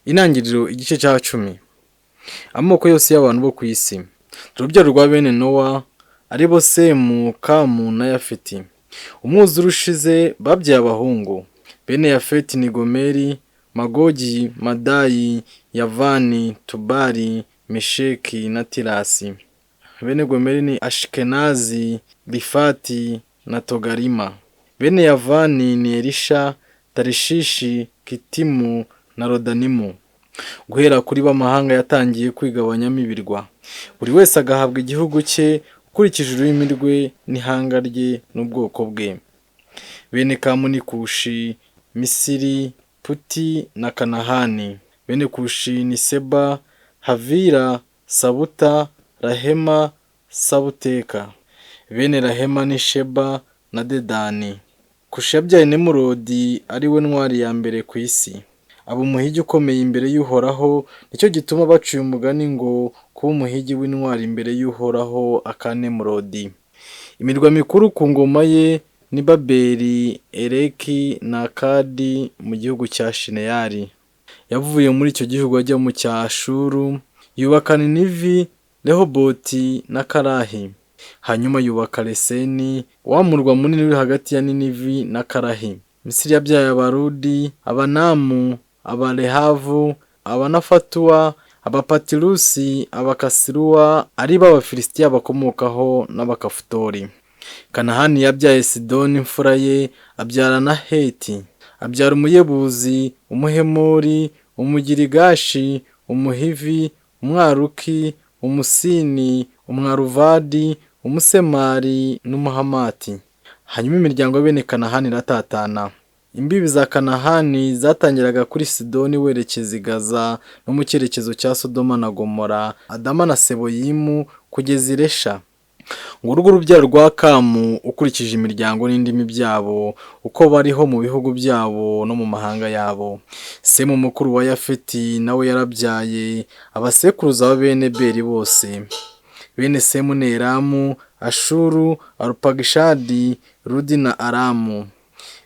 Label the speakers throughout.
Speaker 1: Intangiriro igice cya 10. Amoko yose y'abantu bo ku isi. Urubyaro rwa bene Nowa ari bo Semu, Kamu na Yafeti. Umwuzure ushize babyaye abahungu. Bene Yafeti ni Gomeri, Magogi, Madayi, Yavani, Tubali, Mesheki na Tirasi. Bene Gomeri ni Ashikenazi, Rifati na Togarima. Bene Yavani ni Elisha, Tarishishi, Kitimu na Rodanimu. Guhera kuri b'amahanga yatangiye kwigabanyamo ibirwa. Buri wese agahabwa igihugu cye ukurikije ururimi rwe n'ihanga rye n'ubwoko bwe. Bene Kamu ni Kushi, Misiri, Puti na Kanahani. Bene Kushi ni Seba, Havira, Sabuta, Rahema, Sabuteka. Bene Rahema ni Sheba na Dedani. Kushi yabyaye Nemurodi ari we ntwari ya mbere ku isi. Aba umuhigi ukomeye imbere y'Uhoraho, nicyo gituma baciye umugani ngo kuba umuhigi w'intwari imbere y'Uhoraho aka Nemurodi. Imirwa mikuru ku ngoma ye ni Babeli, Ereki na Akadi mu gihugu cya Shineyari. Yavuye muri icyo gihugu ajya mu cya Ashuru, yubaka Ninivi, Rehoboti na Karahi. Hanyuma yubaka Reseni, wa murwa munini uri hagati ya Ninivi na Karahi. Misiri yabyaye Abarudi, Abanamu, Abarehavu, Abanafatuwa, Abapatirusi, Abakasiruwa, ari bo Abafilisitiya bakomokaho n'Abakafutori. Kanahani yabyaye Sidoni imfura ye, abyara na Heti. Abyara Umuyebuzi, Umuhemori, Umugirigashi, Umuhivi, Umwaruki, Umusini, Umwaruvadi, Umusemari n'Umuhamati. Hanyuma imiryango ya bene Kanahani iratatana. Imbibi za Kanahani zatangiraga kuri Sidoni werekeza i Gaza no mu cyerekezo cya Sodoma na Gomora, Adama na Seboyimu kugeza i Resha. Ngurwo urubyaro rwa Kamu ukurikije imiryango n'indimi byabo, uko bariho mu bihugu byabo no mu mahanga yabo. Semu mukuru wa Yafeti nawe yarabyaye abasekuruza ba bene Beri bose. Bene Semu ni Elamu, Ashuru, Arupagishadi, Rudi na Aramu.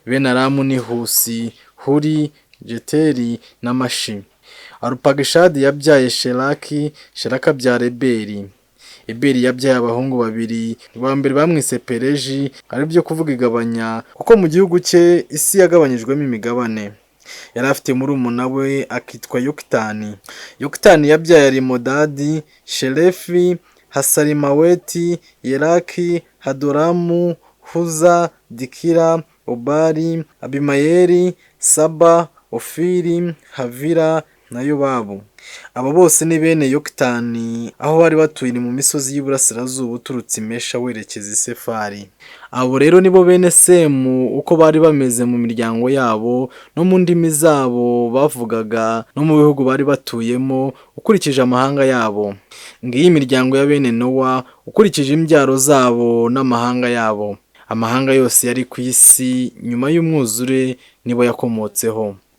Speaker 1: Bene Aramu ni Husi, Huri, Jeteri na Mashi. Arupagishadi yabyaye Sheraki, Sheraki abyara Eberi. Eberi yabyaye abahungu babiri, rwa mbere bamwise Pereji, ari byo kuvuga igabanya, kuko mu gihugu cye isi yagabanyijwemo imigabane. Yari afite murumuna we akitwa Yokitani. Yokitani yabyaye Arimodadi, Sherefi, Hasarimaweti, Yeraki, Hadoramu, Huza, Dikira, Obari, Abimayeri, Saba, Ofiri, Havira na Yobabu. Aba bose ni bene Yokitani, aho bari batuye mu misozi y'Iburasirazuba uturutse Imesha werekeza i Sefari. Abo rero nibo bene Semu uko bari bameze mu miryango yabo no mu ndimi zabo bavugaga no mu bihugu bari batuyemo ukurikije amahanga yabo. Ngiyi imiryango ya bene Nowa ukurikije imbyaro zabo n'amahanga yabo. Amahanga yose yari ku isi nyuma y'umwuzure nibo yakomotseho.